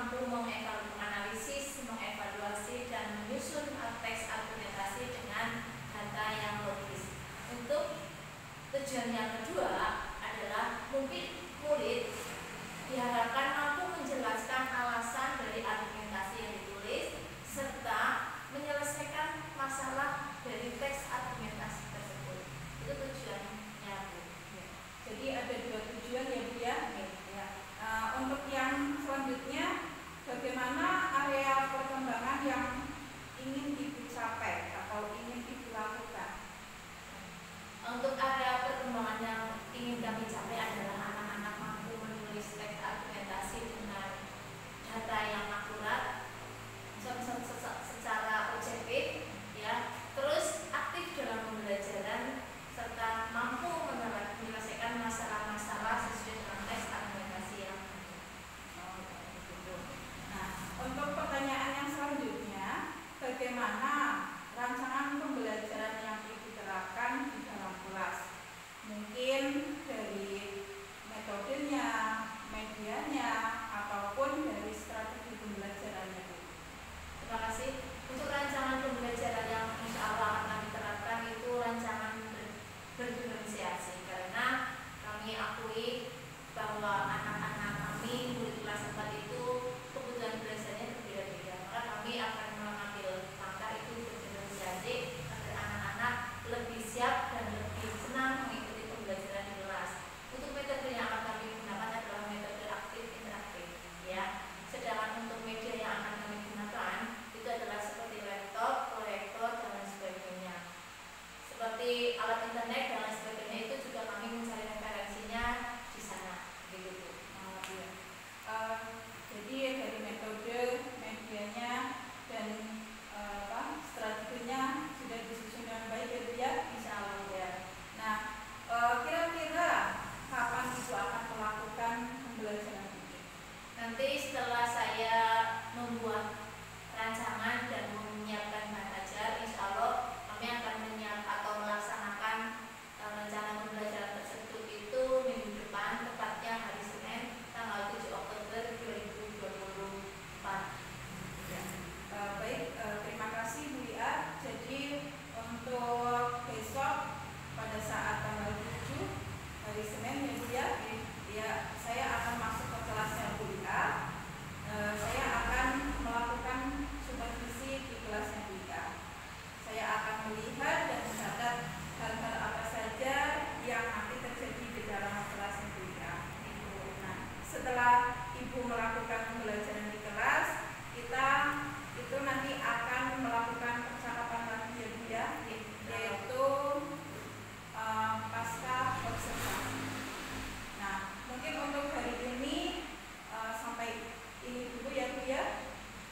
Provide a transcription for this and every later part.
mampu menganalisis, mengevaluasi, dan menyusun teks argumentasi dengan data yang logis. Untuk tujuan yang kedua adalah mungkin murid diharapkan mampu menjelaskan alasan dari argumentasi yang ditulis serta menyelesaikan masalah dari teks argumentasi tersebut. Itu tujuannya, Bu. Jadi ada dua tujuan ya, Bu ya. Untuk yang selanjutnya, bagaimana area perkembangan yang ingin Ibu capai atau ingin Ibu lakukan? Untuk area perkembangan yang ingin kami capai adalah anak-anak mampu menulis teks argumentasi dengan data yang akurat, secara objektif, ya. Terus aktif dalam pembelajaran serta mampu menyelesaikan masalah-masalah sesuai dengan teks argumentasi yang Nah, untuk pertanyaan yang selanjutnya, bagaimana rancangan pembelajaran yang Ibu terapkan di dalam kelas? Mungkin dari metodenya, medianya, ataupun dari strategi pembelajarannya, Bu. Terima kasih. Untuk rancangan pembelajaran yang insya Allah akan diterapkan itu rancangan berdiferensiasi, karena kami akui bahwa anak-anak kami murid kelas 4 itu kebutuhan belajarnya berbeda-beda. Maka kami akan mengambil langkah itu berdiferensiasi agar anak-anak lebih siap dan lebih senang mengikuti pembelajaran di kelas. Untuk metode yang akan kami gunakan adalah metode aktif interaktif, ya. Sedangkan untuk media yang akan kami gunakan itu adalah seperti laptop, proyektor, dan lain sebagainya. Seperti alat internet dan lain sebagainya itu juga kami mencari referensinya di sana, gitu, Bu. Jadi dari metode, medianya, dan strateginya sudah disusun dengan baik ya, Bu ya? Insya Allah ya. Nah, kira-kira kapan Ibu akan melakukan pembelajaran ini? Nanti setelah saya membuat rancangan dan menyiapkan bahan ajar, insya Allah kami akan melaksanakan rencana pembelajaran tersebut itu minggu depan, tepatnya hari Senin tanggal 7 Oktober 2024. Ya. Baik, terima kasih Bu Lia. Jadi untuk besok pada saat tanggal 7 hari Senin ya, Bu ya, ya saya akan masuk ke kelasnya Bu Lia. Saya akan melakukan supervisi di kelasnya Bu Lia. Saya akan melihat dan mencatat hal-hal apa saja yang nanti terjadi di dalam kelasnya Bu Lia. Nah, setelah Ibu melakukan pembelajaran di kelas, kita itu nanti akan melakukan percakapan lagi ya, Bu ya, yaitu pasca observasi. Nah, mungkin untuk hari ini sampai ini dulu ya, Bu ya.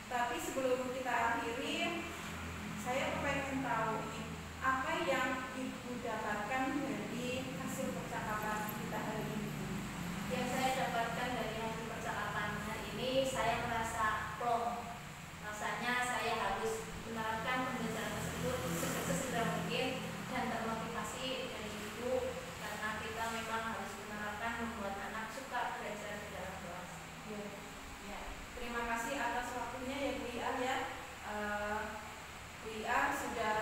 Tapi sebelum kita akhiri, saya pengen tahu nih, apa yang Ibu dapatkan dari hasil percakapan kita hari ini? Yang saya dapatkan dari hasil percakapan hari ini, saya merasa plong. Rasanya saya harus menerapkan pembelajaran tersebut sesegera mungkin dan termotivasi dari Ibu, karena kita memang harus menerapkan membuat anak suka belajar di dalam kelas. Ya. Terima kasih atas waktunya ya, Bu Ia ya. Bu Ia sudah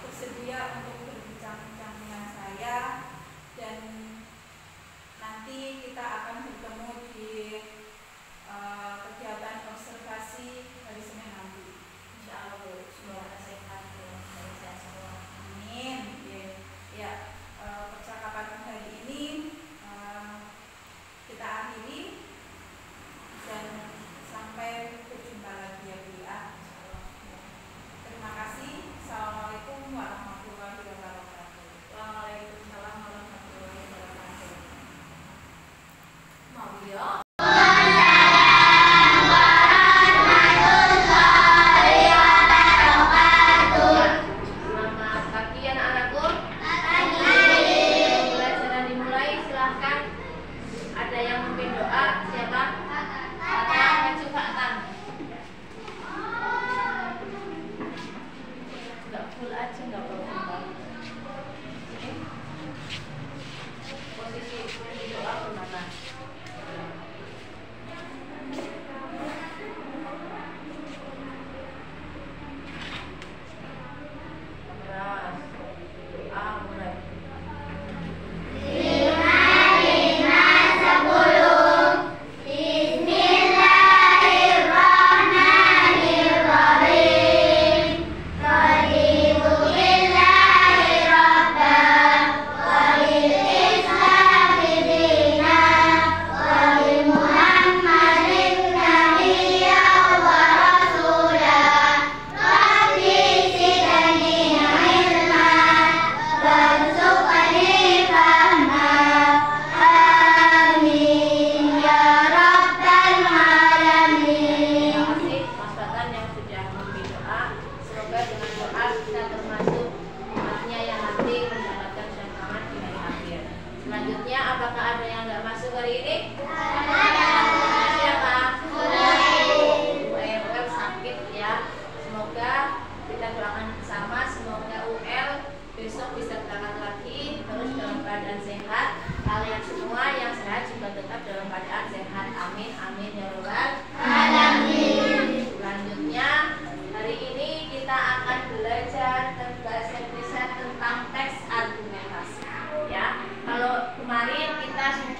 bersedia untuk berbincang-bincang dengan saya, dan nanti kita akan bertemu di kegiatan observasi hari Senin nanti. Insya Allah, Bu. Semoga sehat dan sehat semua. Amin. Ya, percakapan hari ini kita akhiri dan sampai berjumpa lagi ya, Bu Ia. Terima kasih. Assalamualaikum warahmatullahi wabarakatuh. Waalaikumsalam warahmatullahi wabarakatuh. Mau ya? Selamat pagi anak-anakku. Pembelajaran dimulai, silahkan. Ada yang memimpin doa, siapa? Ada maju Pak Tan. Enggak full aja, enggak apa-apa. Posisi doa kemana?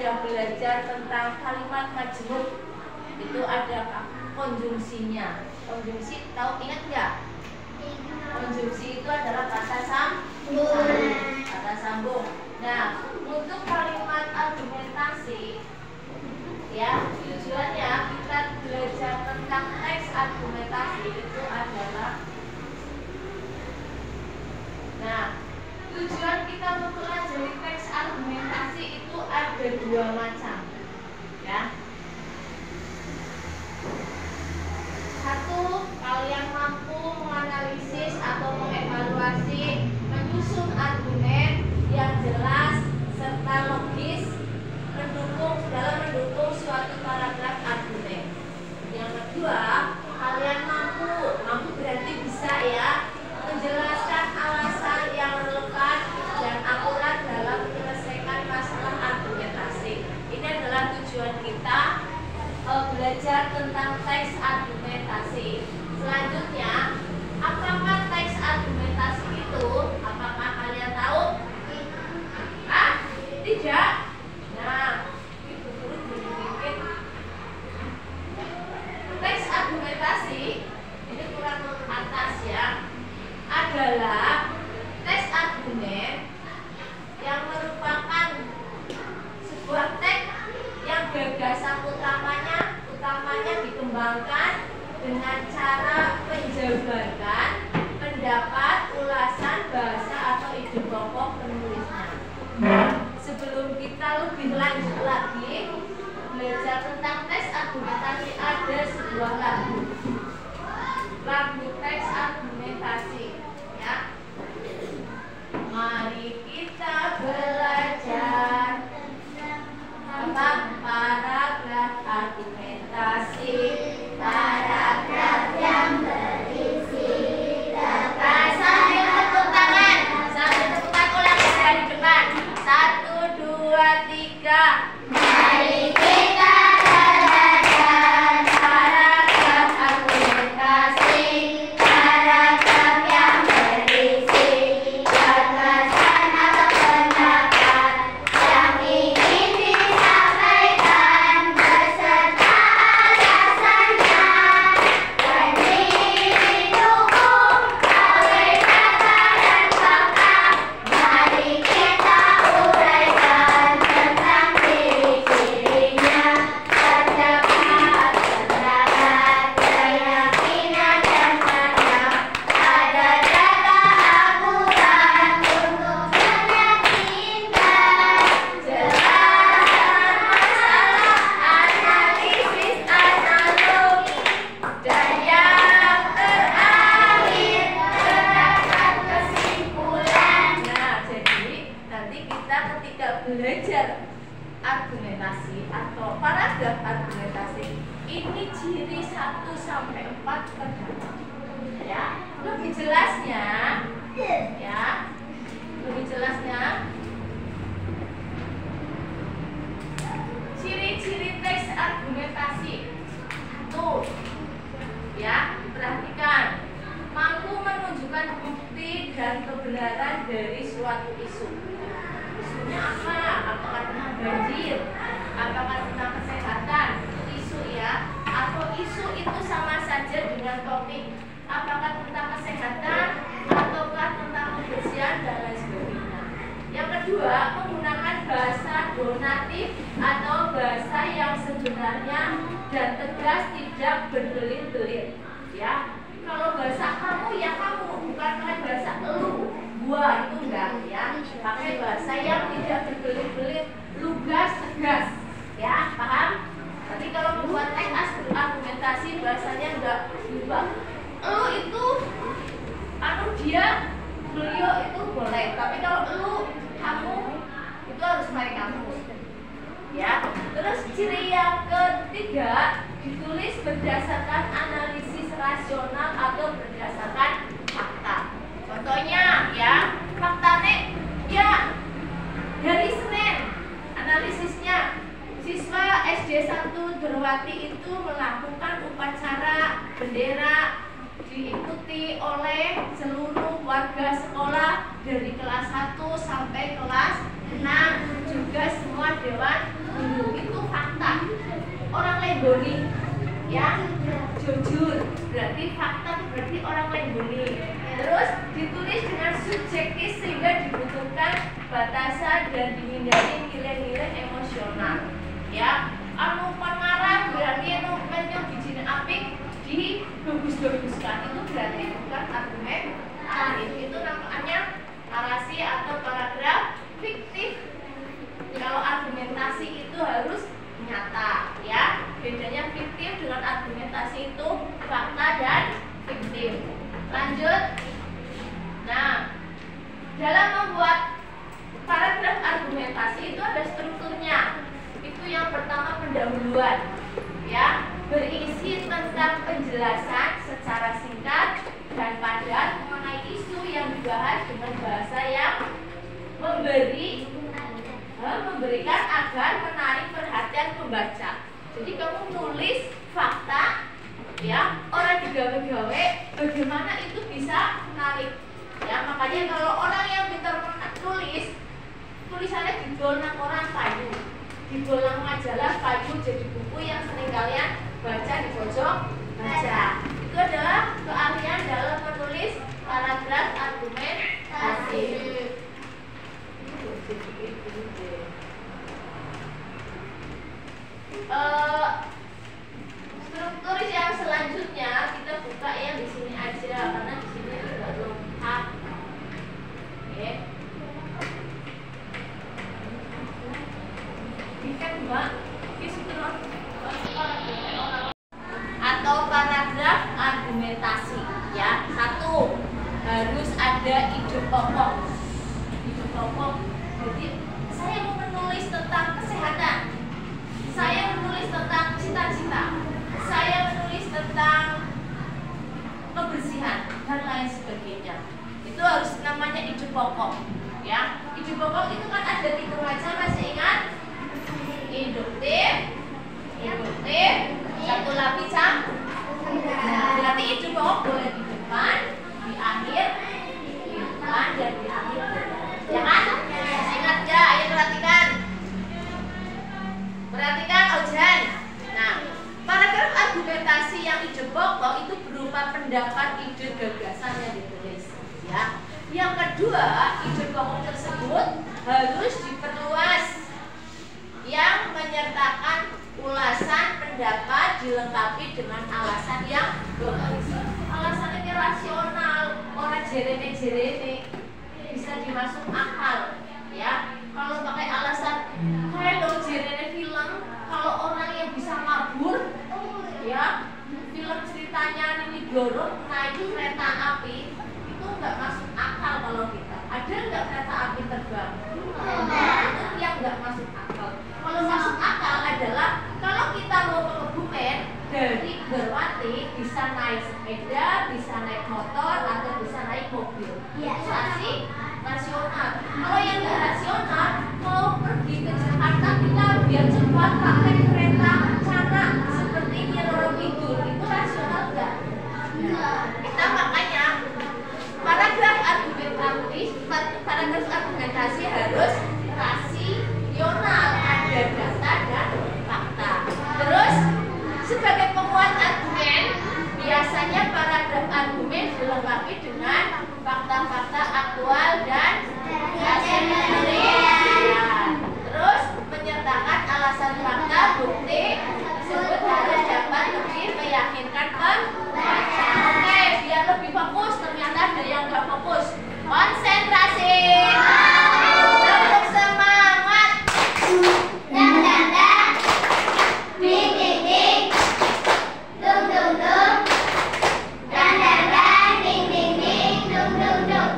sudah belajar tentang kalimat majmuk. Itu ada konjungsinya. Konjungsi tahu, ingat nggak? Konjungsi itu adalah kata sambung. Kata sambung. Nah, untuk kalimat argumentasi, ya tujuannya kita belajar tentang teks argumentasi itu adalah, nah tujuan kita mempelajari teks argumentasi itu ada dua macam, ya. Satu, kalian mampu menganalisis atau mengevaluasi, menyusun argumen yang jelas serta logis dalam mendukung suatu paragraf argumen. Yang kedua, kalian mampu berarti bisa ya menjelaskan alasan yang relevan dan akurat dalam menyelesaikan masalah argumentasi. Ini adalah tujuan kita belajar tentang teks argumentasi. Selanjutnya, apakah teks argumentasi itu? Apakah kalian tahu? Tidak. Nah, itu dikit. Teks argumentasi ini kurang atas ya, adalah teks argumen yang merupakan sebuah teks yang gagasan utamanya dikembangkan dengan cara menjabarkan pendapat, ulasan, bahasa atau ide pokok penulisnya. Sebelum kita lebih lanjut lagi belajar tentang teks argumentasi, ada sebuah lagu teks argumentasi, ya. Mari kita belajar tentang paragraf argumentasi, paragraf yang berisi data. Sambil tepuk tangan, ulangi dari depan. 1, 2, 3. Mari kita belajar paragraf argumentasi, paragraf yang berisi gagasan atau pendapat yang ingin disampaikan beserta alasannya dan didukung oleh data dan fakta. Mari kita uraikan tentang ciri-cirinya, pendapat, keyakinan dan makna. Ada data akurat untuk meyakinkan jelasan masalah, analisis analogi, dan yang terakhir terdapat kesimpulan. Nah, jadi nanti kita ketika belajar argumentasi atau paragraf argumentasi, ini ciri 1 sampai 4 terdapat. Ya, lebih jelasnya, ciri-ciri teks argumentasi. 1, ya, perhatikan, mampu menunjukkan bukti dan kebenaran dari suatu isu. Isunya apa? Apakah tentang banjir? Apakah tentang kesehatan? Isu ya. Atau isu itu sama saja dengan topik? Apakah tentang kesehatan ataukah tentang kebersihan dan lain sebagainya. Yang kedua, menggunakan bahasa donatif atau bahasa yang sebenarnya dan tegas, tidak berbelit-belit. Ya, kalau bahasa kamu ya kamu, bukan pakai bahasa elu, gua, itu enggak ya. Pakai bahasa yang tidak berbelit-belit, lugas, tegas. Ya, paham? Nanti kalau membuat teks argumentasi bahasanya enggak berubah. Elu itu dia, beliau itu boleh, tapi kalau elu, kamu itu harus pakai kamu. Ya. Terus ciri yang ketiga, ditulis berdasarkan analisis rasional atau berdasarkan fakta. Contohnya ya, faktanya ya dari Senin analisisnya siswa SD 1 Derwati itu melakukan upacara bendera diikuti oleh seluruh warga sekolah dari kelas 1 sampai kelas 6, juga semua dewan orang lemboni, ya, jujur. Berarti fakta itu berarti orang lemboni. Terus ditulis dengan subjektif sehingga dibutuhkan batasan dan dihindari nilai-nilai emosional. Ya, anu pengarang berarti anu menyo bijine apik dibagus-baguskan, itu berarti bukan argumen alif. Itu namanya narasi atau paragraf fiktif. Kalau argumentasi itu harus nyata, ya. Bedanya fiktif dengan argumentasi itu fakta dan fiktif. Lanjut. Nah, dalam membuat paragraf argumentasi itu ada strukturnya. Itu yang pertama pendahuluan, ya, berisi tentang penjelasan secara singkat dan padat mengenai isu yang dibahas dengan bahasa yang memberikan agar menarik perhatian pembaca. Jadi kamu nulis fakta, ya, orang digawe-gawe, bagaimana itu bisa menarik, ya. Makanya kalau orang yang pintar tulis, tulisannya didol nang orang kayu, didol nang majalah kayu, jadi buku yang sering kalian baca di pojok baca. Itu adalah keahlian dalam menulis paragraf argumentasi. Struktur yang selanjutnya kita buka yang di sini aja karena di sini tidak lengkap. Oke. Ini kan Mbak, atau paragraf argumentasi, ya. Satu, harus ada ide pokok. Ide pokok. Jadi saya mau menulis tentang kesehatan, saya menulis tentang cita-cita, saya menulis tentang kebersihan dan lain sebagainya. Itu harus namanya ide pokok, ya. Ide pokok itu kan ada 3 macam, masih ingat? Induktif, satu lagi berarti ide pokok boleh di depan, di akhir, di depan dan di akhir, ya kan? Masih ingat ya? Ayo perhatikan. Perhatikan Ojan. Nah, paragraf argumentasi yang ide pokok itu berupa pendapat, ide, gagasan yang ditulis, ya. Yang kedua, ide pokok tersebut harus diperluas, yang menyertakan ulasan pendapat dilengkapi dengan alasan yang logis. Alasan ini rasional, orang jerene-jerene, bisa dimasuk akal, ya. Kalau pakai alasan kalau jerene film, kalau orang yang bisa mabur, ya, film ceritanya ini dorong naik kereta api, itu nggak masuk akal. Kalau kita ada nggak kereta api terbang, itu yang nggak masuk akal. Kalau masuk akal adalah kalau kita mau ke Kebumen dari Berwati bisa naik sepeda, bisa naik motor, atau bisa naik mobil. Itu asli rasional. Kalau yang nggak rasional, mau pergi ke Jakarta kita biar cepat pakai kereta kencana seperti ini Rorokidur, itu rasional nggak? Kita makanya paragraf argumentasi harus rasional, ada data dan fakta. Terus sebagai penguat argumen, biasanya paragraf argumen dilengkapi dengan fakta-fakta aktual dan hasil penelitian. Terus menyertakan alasan fakta, bukti tersebut harus dapat lebih meyakinkan pembaca. Oke, biar lebih fokus, ternyata ada yang nggak fokus. Konsentrasi. Tepuk semangat. Dang dang dang, ding ding ding, dung dung dung, dang dang dang, ding ding ding, dung dung dung.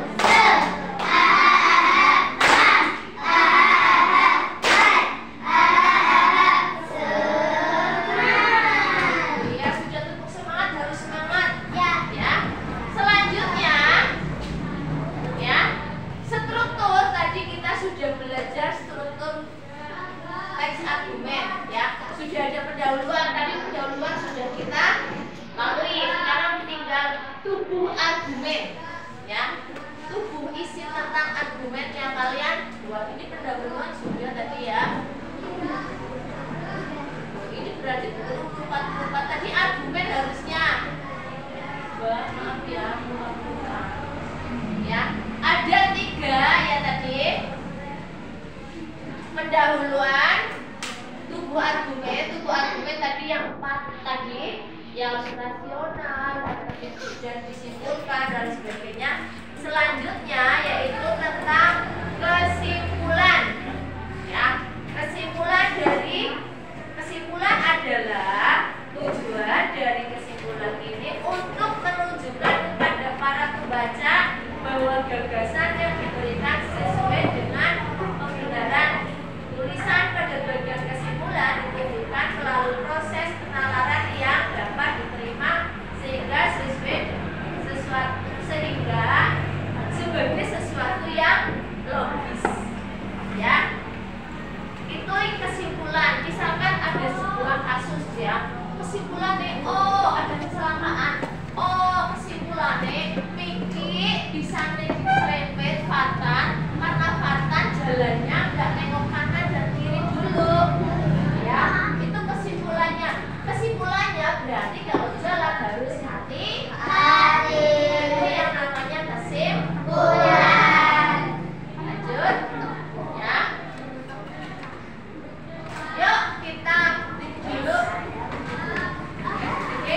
Ya, sudah tepuk semangat, harus semangat. Ya. Selanjutnya, ya, struktur tadi kita sudah belajar struktur teks argumen, ya. Sudah ada pendahuluan, tadi pendahuluan sudah kita lalui. Sekarang tinggal tubuh argumen, ya. Tubuh isi tentang argumen yang kalian buat. Ini pendahuluan sudah tadi, ya. yang rasional dan disimpulkan dan sebagainya. Selanjutnya yaitu tentang kesimpulan. Ya, kesimpulan adalah tujuan dari kesimpulan ini untuk menunjukkan kepada para pembaca bahwa gagasan yang diberikan sesuai dengan pembenaran. Tulisan pada bagian kesimpulan ditunjukkan melalui proses penalaran yang dapat diterima sehingga sebagai sesuatu yang logis. Ya, itu kesimpulan. Misalkan ada sebuah kasus, ya, kesimpulannya ada kecelakaan. Kesimpulannya Miki bisa diserempet Fatan karena Fatan jalannya nggak nengok kanan dan kiri dulu. Ya, itu kesimpulannya. Kesimpulannya berarti kalau jalan harus hati-hati. Itu yang namanya kesimpulan. Lanjut, ya. Yuk kita dulu. Oke.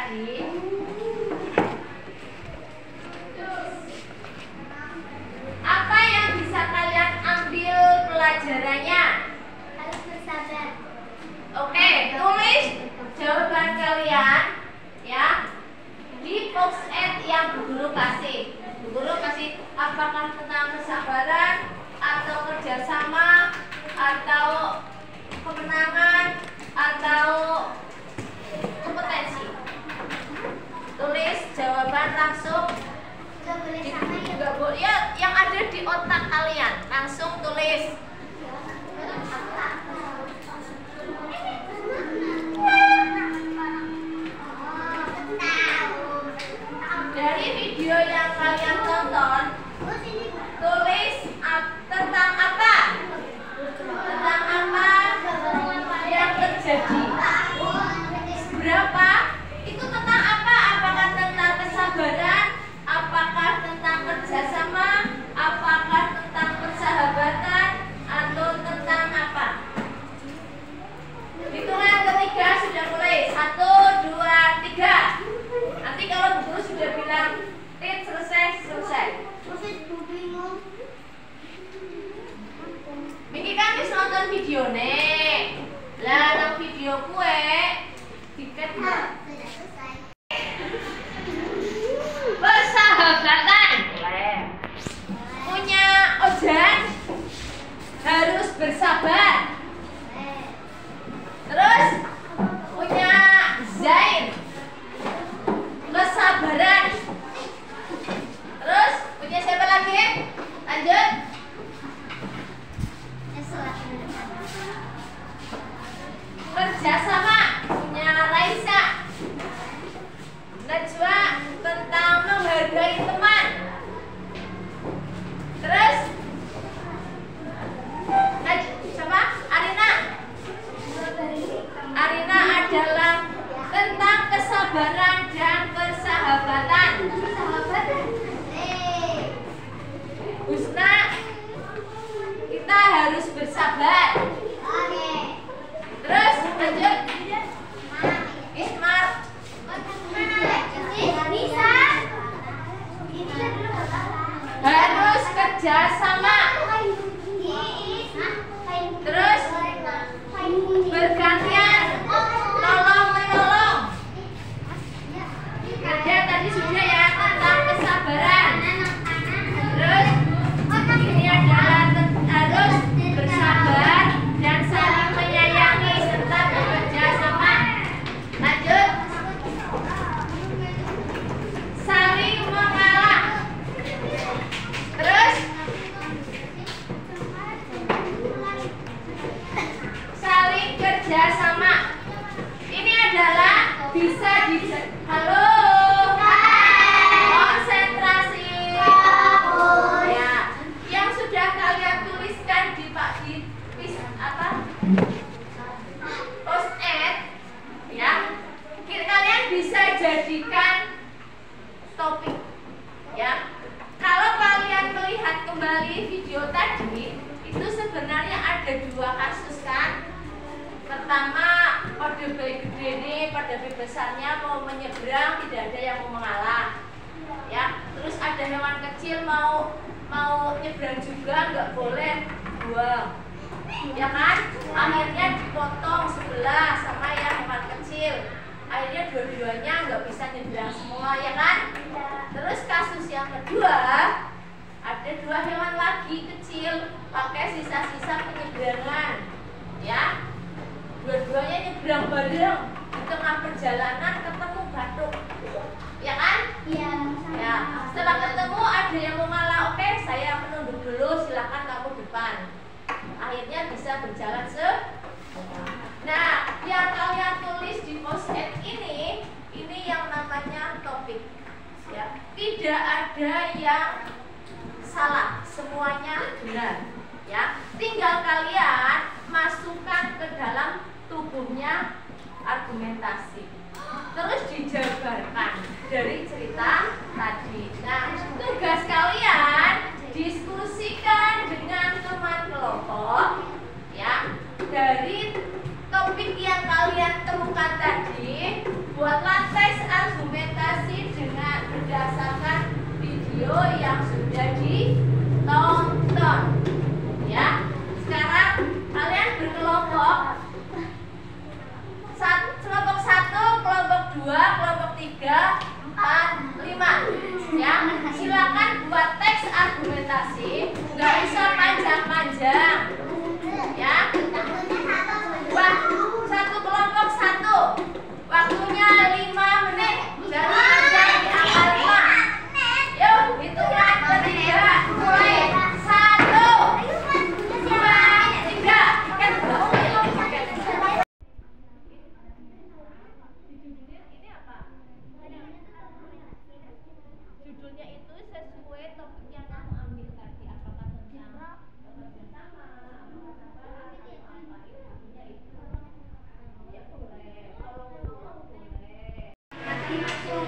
tadi? Apa yang bisa kalian ambil pelajarannya? Harus bersabar. Oke, tulis jawaban kalian ya di post-it yang Bu Guru kasih. Bu Guru kasih apakah tentang kesabaran atau kerjasama atau kemenangan atau kompetensi. Tulis jawaban langsung. Nggak boleh sama ya. Enggak boleh ya, yang ada di otak kalian langsung tulis. Dari video yang kalian tonton, tulis tentang apa? Tentang apa yang terjadi? Berapa? Itu tentang apa? Apakah tentang kesabaran? Apakah tentang kerjasama? Apakah tentang persahabatan? Atau tentang apa? Hitungan ketiga sudah mulai. 1, 2, 3. Nanti kalau guru sudah bilang tit selesai. Miki kan bisa nonton video nih. Lah nang video kue tiket persahabatan. Punya Ojan harus bersabar. Terus punya Zain kesabaran. Terus punya siapa lagi? Lanjut. Kerjasama punya Raisa. Najwa tentang menghargai teman. Terus siapa? Arina. Arina adalah tentang kesabaran dan persahabatan. Husna, kita harus bersabar. Terus lanjut. Ismar harus kerjasama. Terus bergantian tolong menolong. Kerja tadi sudah ya, tentang kesabaran. Terus ini adalah harus bersabar dan saling menyayangi serta bekerja sama. Lanjut. Saling mengalah. Terus saling kerjasama. Ini adalah bisa di halo. Konsentrasi. Ya, yang sudah kalian tuliskan di post-it ya. Kalian bisa jadikan topik ya. Kalau kalian melihat kembali video tadi, itu sebenarnya ada 2 kasus kan. Pertama, orde bayi gede ini, orde bayi besarnya mau menyeberang, tidak ada yang mau mengalah ya. Terus ada hewan kecil mau nyebrang juga, nggak boleh buang ya kan. Akhirnya dipotong sebelah sama yang hewan kecil. Akhirnya dua-duanya nggak bisa nyebrang semua ya kan. Terus kasus yang kedua, ada 2 hewan lagi kecil pakai sisa-sisa penyeberangan ya. Dua-duanya nyebrang bareng, di tengah perjalanan ketemu batuk ya kan. Iya. Ya, setelah ketemu ada yang mau ngalah, oke saya menunduk dulu, silakan kamu depan. Akhirnya bisa berjalan Nah, yang kalian tulis di post-it ini yang namanya topik ya. Tidak ada yang salah, semuanya benar ya. Tinggal kalian masukkan ke dalam tubuhnya argumentasi, terus dijabarkan dari cerita tadi. Nah, tugas kalian diskusikan dengan teman kelompok ya, dari topik yang kalian temukan tadi. Buatlah tes video yang sudah ditonton. Ya, sekarang kalian berkelompok. Kelompok 1, kelompok 2, kelompok 3, 4, 5. Ya, silakan buat teks argumentasi, nggak usah panjang-panjang. Ya, satu kelompok 1, waktunya 5 menit. Dari kerja di angka 5. Yuk, hitungan ketiga, mulai 1, 2, 3. Kan ini apa? Judulnya itu sesuai topik yang kamu ambil tadi. Apakah tentang bekerja sama, apakah apa itu judulnya itu. Ya boleh, kalau mau boleh. Nanti masuk.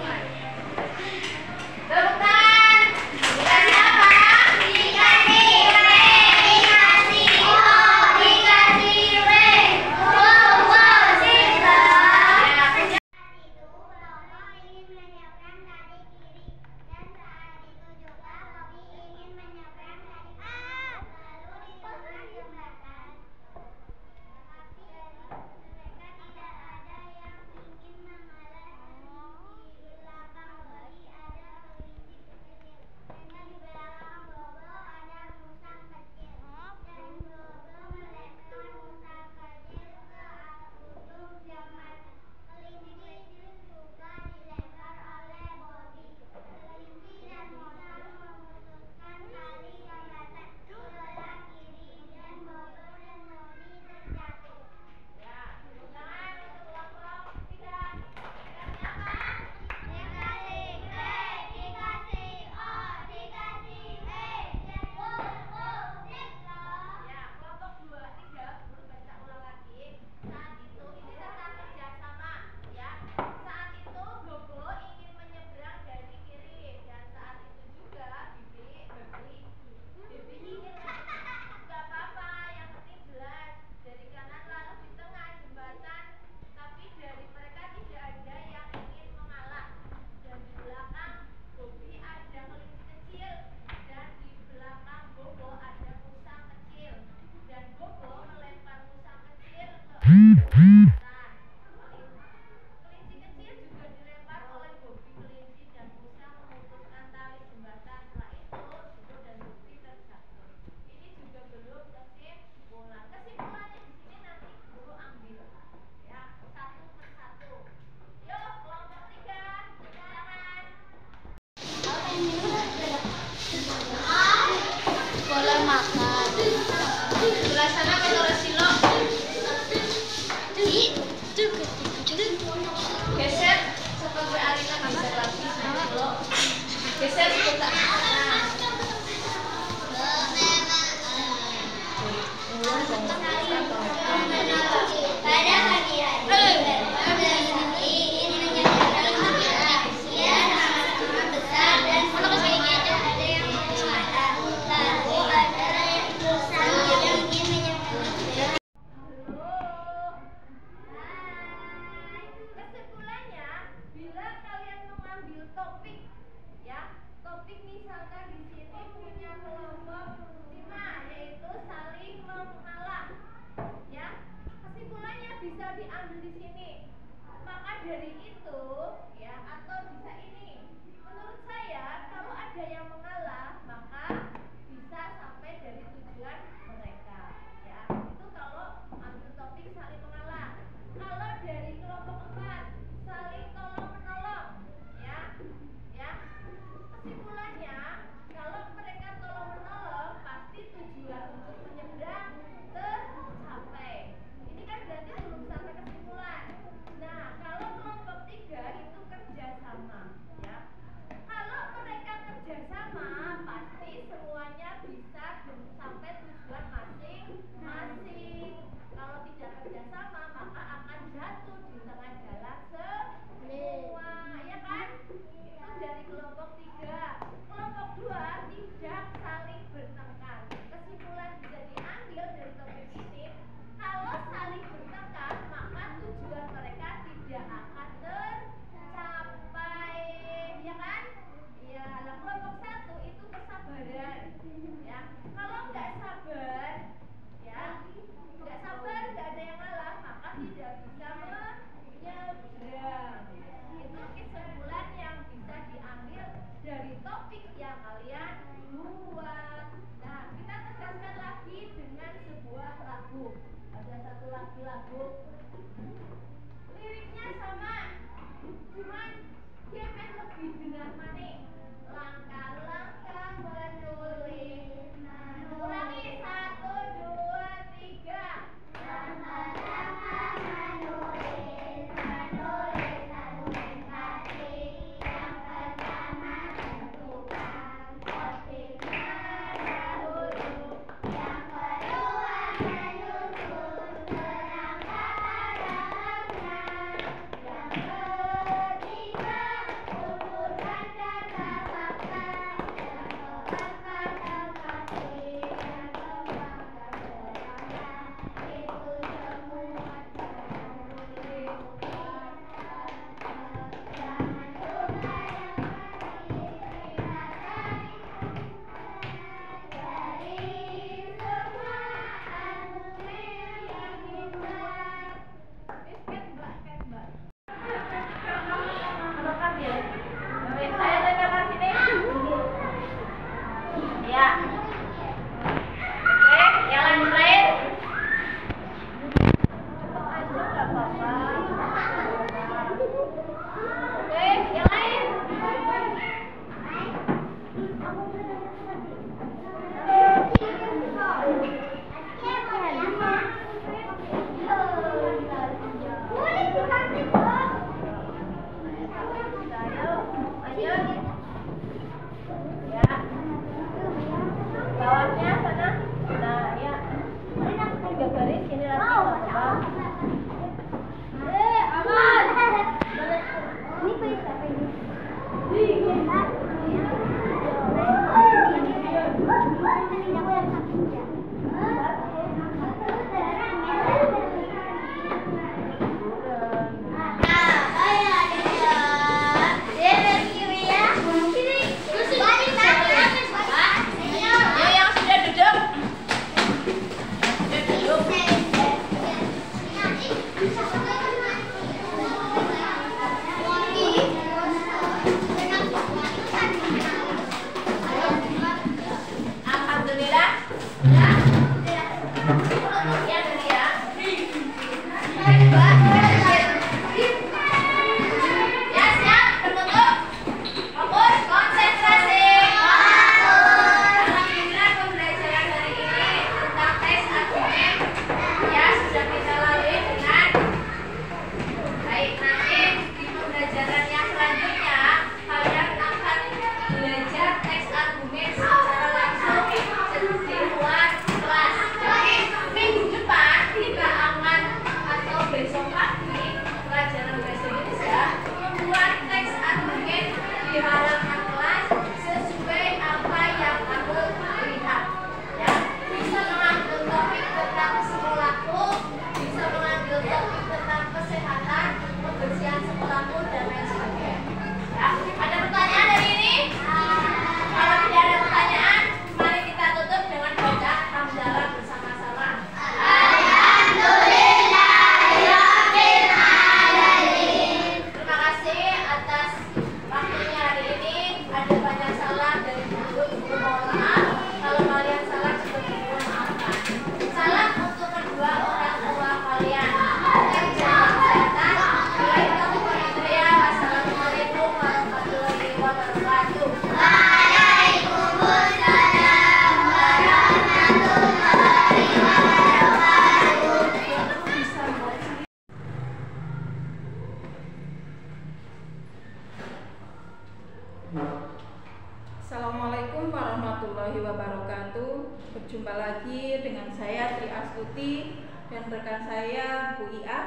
Assalamualaikum warahmatullahi wabarakatuh. Berjumpa lagi dengan saya Tri Astuti dan rekan saya Bu Ia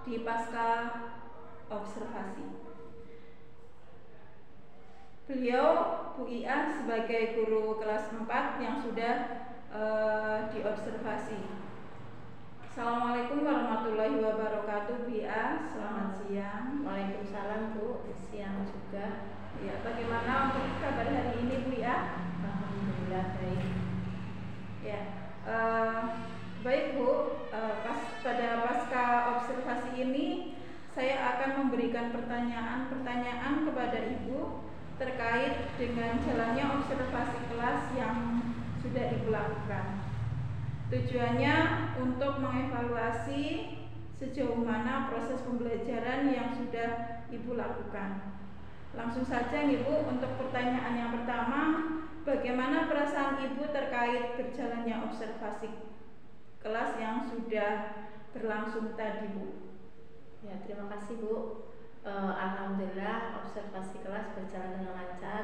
di Pasca Observasi. Beliau Bu Ia sebagai guru kelas 4 yang sudah diobservasi. Assalamualaikum warahmatullahi wabarakatuh. Bu Ia, selamat siang. Waalaikumsalam Bu, siang juga. Ya, bagaimana untuk kabar hari ini Bu Ia? Alhamdulillah baik. Ya, baik Bu. Pada pasca observasi ini saya akan memberikan pertanyaan kepada Ibu terkait dengan jalannya observasi kelas yang sudah Ibu lakukan. Tujuannya untuk mengevaluasi sejauh mana proses pembelajaran yang sudah Ibu lakukan. Langsung saja Ibu, untuk pertanyaan yang pertama, bagaimana perasaan Ibu terkait berjalannya observasi kelas yang sudah berlangsung tadi Bu? Ya, terima kasih Bu. Alhamdulillah observasi kelas berjalan dengan lancar.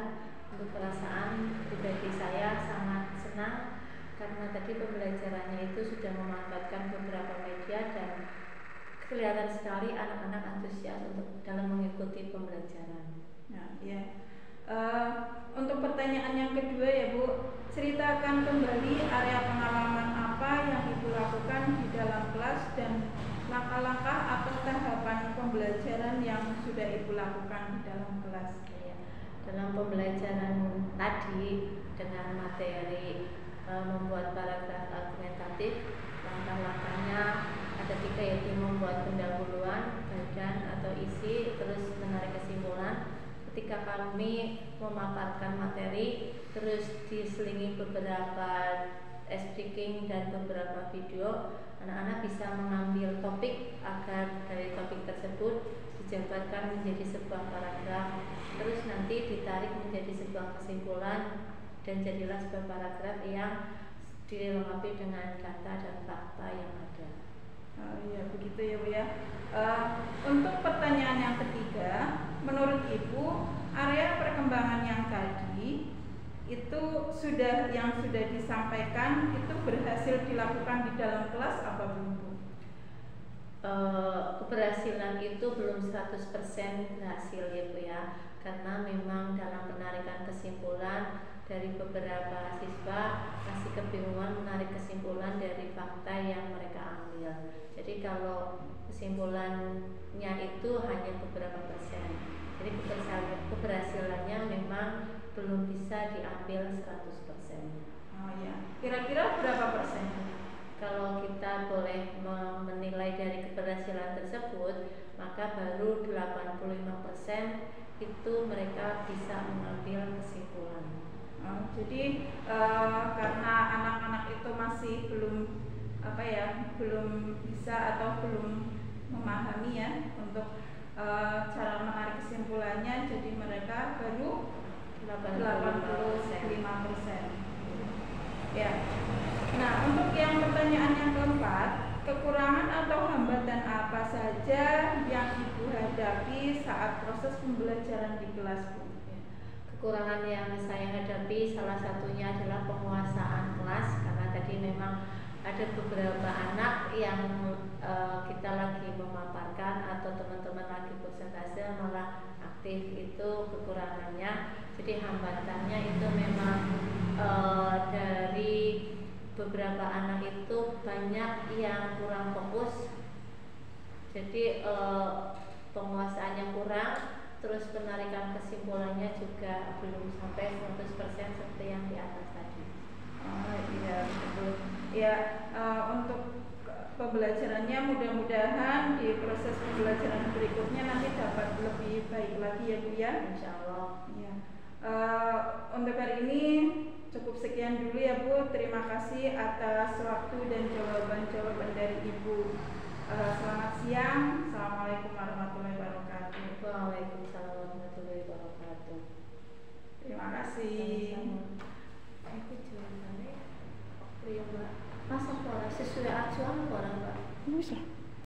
Untuk perasaan pribadi saya sangat senang karena tadi pembelajarannya itu sudah memanfaatkan beberapa media dan kelihatan sekali anak-anak antusias untuk dalam mengikuti pembelajaran. Nah, ya. Untuk pertanyaan yang kedua ya Bu, ceritakan kembali area pengalaman apa yang Ibu lakukan di dalam kelas dan langkah-langkah atau tahapan pembelajaran yang sudah Ibu lakukan di dalam kelas. Ya, dalam pembelajaran tadi dengan materi membuat paragraf argumentatif, langkah-langkahnya ada 3, yaitu membuat pendahuluan, badan atau isi, terus menarik kesimpulan. Ketika kami memaparkan materi, terus diselingi beberapa speaking dan beberapa video, anak-anak bisa mengambil topik agar dari topik tersebut dijabarkan menjadi sebuah paragraf, terus nanti ditarik menjadi sebuah kesimpulan dan jadilah sebuah paragraf yang dilengkapi dengan data dan fakta yang ada. Ya begitu ya Bu ya. Untuk pertanyaan yang ketiga, menurut Ibu area perkembangan yang tadi itu sudah disampaikan itu berhasil dilakukan di dalam kelas apa belum Bu? Keberhasilan itu belum 100% berhasil ya Bu ya, karena memang dalam penarikan kesimpulan dari beberapa siswa masih kebingungan menarik kesimpulan dari fakta yang mereka ambil. Jadi kalau kesimpulannya itu hanya beberapa persen, jadi keberhasilannya memang belum bisa diambil 100%. Oh ya, kira-kira berapa persen? Kalau kita boleh menilai dari keberhasilan tersebut, maka baru 85% itu mereka bisa mengambil kesimpulan. Jadi karena anak-anak itu masih belum belum bisa atau belum memahami ya untuk cara menarik kesimpulannya, jadi mereka baru 85%. Ya. Nah, untuk yang pertanyaan yang keempat, kekurangan atau hambatan apa saja yang Ibu hadapi saat proses pembelajaran di kelas, Bu? Kekurangan yang saya hadapi salah satunya adalah penguasaan kelas, karena tadi memang ada beberapa anak yang kita lagi memaparkan atau teman-teman lagi persentase malah aktif, itu kekurangannya. Jadi hambatannya itu memang dari beberapa anak itu banyak yang kurang fokus, jadi penguasaannya kurang, terus penarikan kesimpulannya juga belum sampai 100% seperti yang di atas tadi. Iya betul. Ya, untuk pembelajarannya mudah-mudahan di proses pembelajaran berikutnya nanti dapat lebih baik lagi ya Bu ya. Insya Allah. Ya. Untuk hari ini cukup sekian dulu ya Bu. Terima kasih atas waktu dan jawaban-jawaban dari Ibu. Selamat siang. Assalamualaikum warahmatullahi wabarakatuh. Waalaikumsalam warahmatullahi wabarakatuh. Terima kasih. Aku jualannya, masa pola sesuai acuan orang Mbak? Bisa.